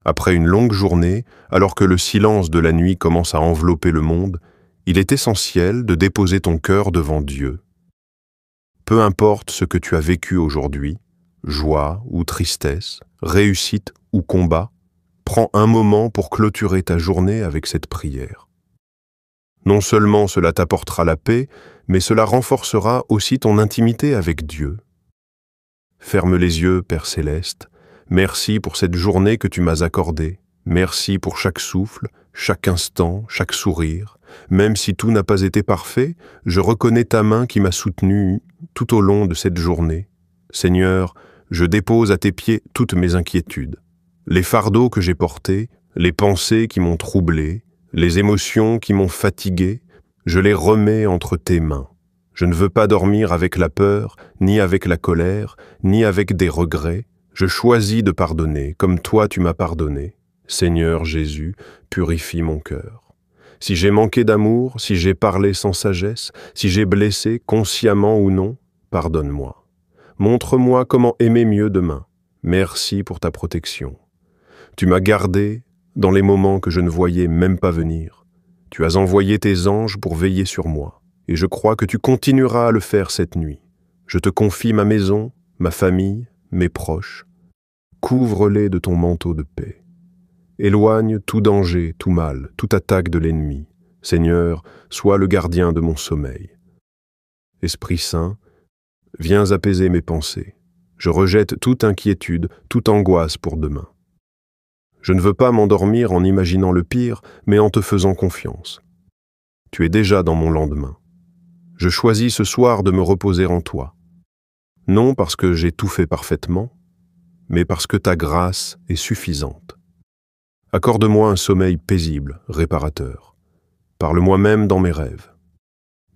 Après une longue journée, alors que le silence de la nuit commence à envelopper le monde, il est essentiel de déposer ton cœur devant Dieu. Peu importe ce que tu as vécu aujourd'hui, joie ou tristesse, réussite ou combat, prends un moment pour clôturer ta journée avec cette prière. Non seulement cela t'apportera la paix, mais cela renforcera aussi ton intimité avec Dieu. Ferme les yeux, Père Céleste. Merci pour cette journée que tu m'as accordée. Merci pour chaque souffle, chaque instant, chaque sourire. Même si tout n'a pas été parfait, je reconnais ta main qui m'a soutenu tout au long de cette journée. Seigneur, je dépose à tes pieds toutes mes inquiétudes. Les fardeaux que j'ai portés, les pensées qui m'ont troublé, les émotions qui m'ont fatigué, je les remets entre tes mains. Je ne veux pas dormir avec la peur, ni avec la colère, ni avec des regrets. Je choisis de pardonner, comme toi tu m'as pardonné. Seigneur Jésus, purifie mon cœur. Si j'ai manqué d'amour, si j'ai parlé sans sagesse, si j'ai blessé, consciemment ou non, pardonne-moi. Montre-moi comment aimer mieux demain. Merci pour ta protection. Tu m'as gardé dans les moments que je ne voyais même pas venir. Tu as envoyé tes anges pour veiller sur moi, et je crois que tu continueras à le faire cette nuit. Je te confie ma maison, ma famille, mes proches. Couvre-les de ton manteau de paix. Éloigne tout danger, tout mal, toute attaque de l'ennemi. Seigneur, sois le gardien de mon sommeil. Esprit Saint, viens apaiser mes pensées. Je rejette toute inquiétude, toute angoisse pour demain. Je ne veux pas m'endormir en imaginant le pire, mais en te faisant confiance. Tu es déjà dans mon lendemain. Je choisis ce soir de me reposer en toi. Non parce que j'ai tout fait parfaitement, mais parce que ta grâce est suffisante. Accorde-moi un sommeil paisible, réparateur. Parle-moi même dans mes rêves.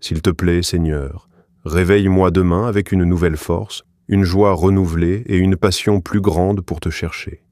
S'il te plaît, Seigneur, réveille-moi demain avec une nouvelle force, une joie renouvelée et une passion plus grande pour te chercher.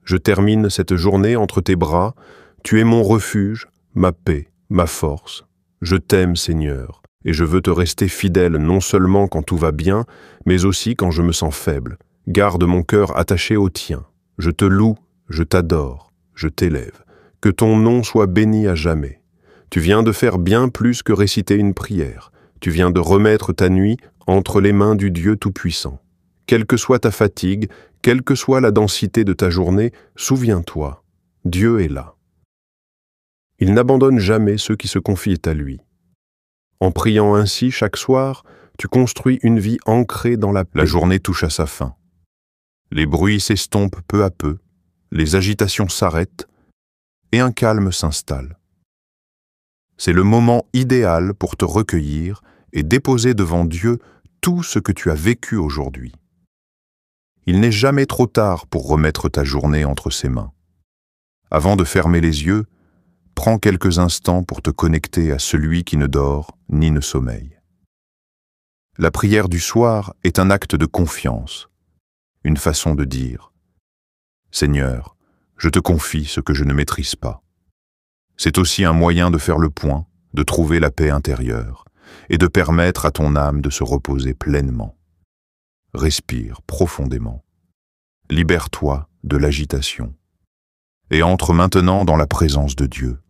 Je termine cette journée entre tes bras. Tu es mon refuge, ma paix, ma force. Je t'aime, Seigneur, et je veux te rester fidèle non seulement quand tout va bien, mais aussi quand je me sens faible. Garde mon cœur attaché au tien. Je te loue, je t'adore, je t'élève. Que ton nom soit béni à jamais. Tu viens de faire bien plus que réciter une prière. Tu viens de remettre ta nuit entre les mains du Dieu Tout-Puissant. Quelle que soit ta fatigue, quelle que soit la densité de ta journée, souviens-toi, Dieu est là. Il n'abandonne jamais ceux qui se confient à lui. En priant ainsi chaque soir, tu construis une vie ancrée dans la paix. La journée touche à sa fin. Les bruits s'estompent peu à peu, les agitations s'arrêtent et un calme s'installe. C'est le moment idéal pour te recueillir et déposer devant Dieu tout ce que tu as vécu aujourd'hui. Il n'est jamais trop tard pour remettre ta journée entre ses mains. Avant de fermer les yeux, prends quelques instants pour te connecter à celui qui ne dort ni ne sommeille. La prière du soir est un acte de confiance, une façon de dire « Seigneur, je te confie ce que je ne maîtrise pas ». C'est aussi un moyen de faire le point, de trouver la paix intérieure et de permettre à ton âme de se reposer pleinement. Respire profondément. Libère-toi de l'agitation et entre maintenant dans la présence de Dieu.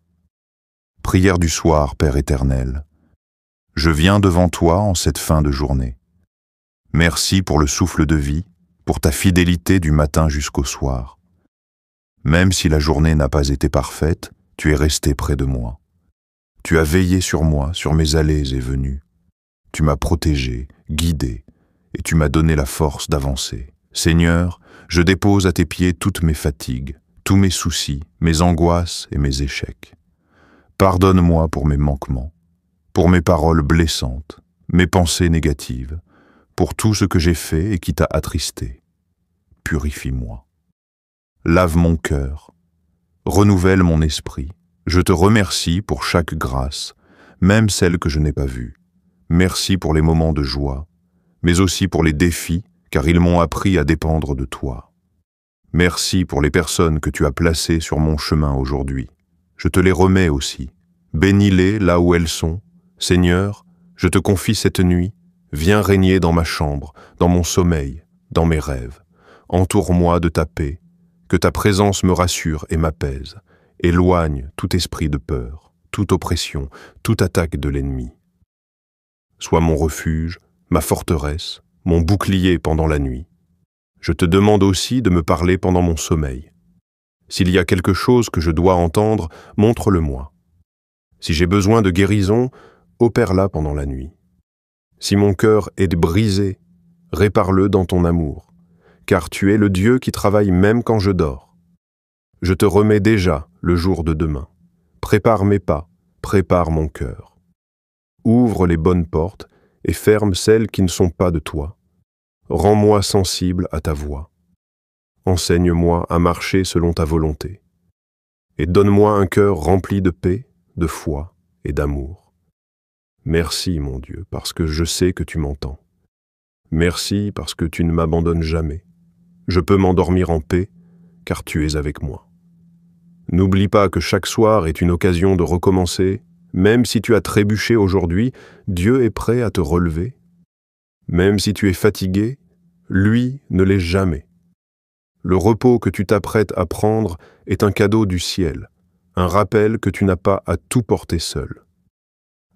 Prière du soir, Père éternel. Je viens devant toi en cette fin de journée. Merci pour le souffle de vie, pour ta fidélité du matin jusqu'au soir. Même si la journée n'a pas été parfaite, tu es resté près de moi. Tu as veillé sur moi, sur mes allées et venues. Tu m'as protégé, guidé, et tu m'as donné la force d'avancer. Seigneur, je dépose à tes pieds toutes mes fatigues, tous mes soucis, mes angoisses et mes échecs. Pardonne-moi pour mes manquements, pour mes paroles blessantes, mes pensées négatives, pour tout ce que j'ai fait et qui t'a attristé. Purifie-moi. Lave mon cœur, renouvelle mon esprit. Je te remercie pour chaque grâce, même celle que je n'ai pas vue. Merci pour les moments de joie, mais aussi pour les défis, car ils m'ont appris à dépendre de toi. Merci pour les personnes que tu as placées sur mon chemin aujourd'hui. Je te les remets aussi. Bénis-les là où elles sont. Seigneur, je te confie cette nuit. Viens régner dans ma chambre, dans mon sommeil, dans mes rêves. Entoure-moi de ta paix. Que ta présence me rassure et m'apaise, éloigne tout esprit de peur, toute oppression, toute attaque de l'ennemi. Sois mon refuge, ma forteresse, mon bouclier pendant la nuit. Je te demande aussi de me parler pendant mon sommeil. S'il y a quelque chose que je dois entendre, montre-le-moi. Si j'ai besoin de guérison, opère-la pendant la nuit. Si mon cœur est brisé, répare-le dans ton amour, car tu es le Dieu qui travaille même quand je dors. Je te remets déjà le jour de demain. Prépare mes pas, prépare mon cœur. Ouvre les bonnes portes et ferme celles qui ne sont pas de toi. Rends-moi sensible à ta voix. Enseigne-moi à marcher selon ta volonté. Et donne-moi un cœur rempli de paix, de foi et d'amour. Merci, mon Dieu, parce que je sais que tu m'entends. Merci parce que tu ne m'abandonnes jamais. Je peux m'endormir en paix, car tu es avec moi. N'oublie pas que chaque soir est une occasion de recommencer. Même si tu as trébuché aujourd'hui, Dieu est prêt à te relever. Même si tu es fatigué, lui ne l'est jamais. Le repos que tu t'apprêtes à prendre est un cadeau du ciel, un rappel que tu n'as pas à tout porter seul.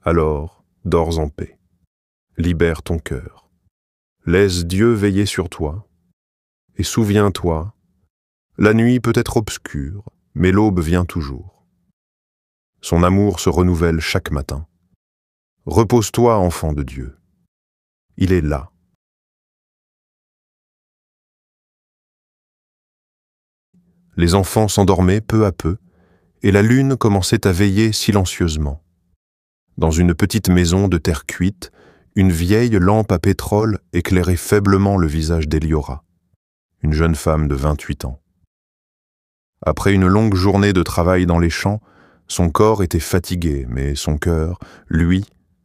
Alors, dors en paix. Libère ton cœur. Laisse Dieu veiller sur toi. Et souviens-toi, la nuit peut être obscure, mais l'aube vient toujours. Son amour se renouvelle chaque matin. Repose-toi, enfant de Dieu. Il est là. Les enfants s'endormaient peu à peu, et la lune commençait à veiller silencieusement. Dans une petite maison de terre cuite, une vieille lampe à pétrole éclairait faiblement le visage d'Eliora, une jeune femme de 28 ans. Après une longue journée de travail dans les champs, son corps était fatigué, mais son cœur, lui,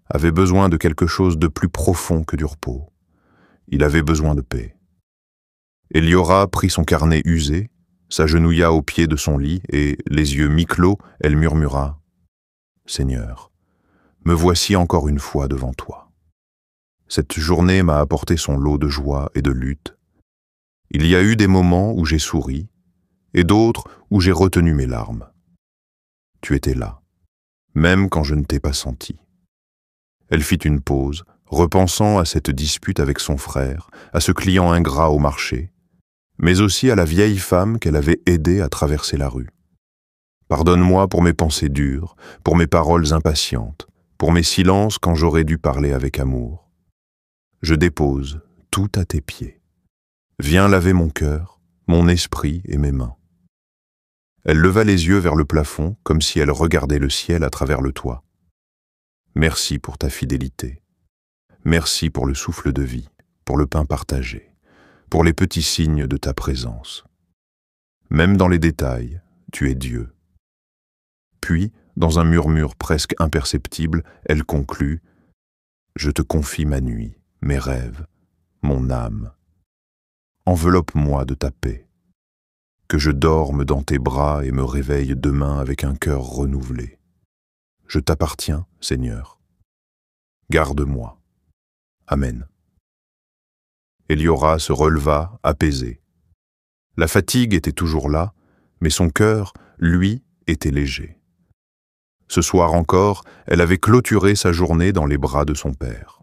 avait besoin de quelque chose de plus profond que du repos. Il avait besoin de paix. Eliora prit son carnet usé, s'agenouilla au pied de son lit et, les yeux mi-clos, elle murmura « Seigneur, me voici encore une fois devant toi. Cette journée m'a apporté son lot de joie et de lutte. Il y a eu des moments où j'ai souri et d'autres où j'ai retenu mes larmes. Tu étais là, même quand je ne t'ai pas senti. » Elle fit une pause, repensant à cette dispute avec son frère, à ce client ingrat au marché, mais aussi à la vieille femme qu'elle avait aidée à traverser la rue. Pardonne-moi pour mes pensées dures, pour mes paroles impatientes, pour mes silences quand j'aurais dû parler avec amour. Je dépose tout à tes pieds. Viens laver mon cœur, mon esprit et mes mains. Elle leva les yeux vers le plafond, comme si elle regardait le ciel à travers le toit. Merci pour ta fidélité. Merci pour le souffle de vie, pour le pain partagé, pour les petits signes de ta présence. Même dans les détails, tu es Dieu. Puis, dans un murmure presque imperceptible, elle conclut « Je te confie ma nuit, mes rêves, mon âme. Enveloppe-moi de ta paix. Que je dorme dans tes bras et me réveille demain avec un cœur renouvelé. Je t'appartiens, Seigneur. Garde-moi. Amen. » Eliora se releva, apaisée. La fatigue était toujours là, mais son cœur, lui, était léger. Ce soir encore, elle avait clôturé sa journée dans les bras de son père.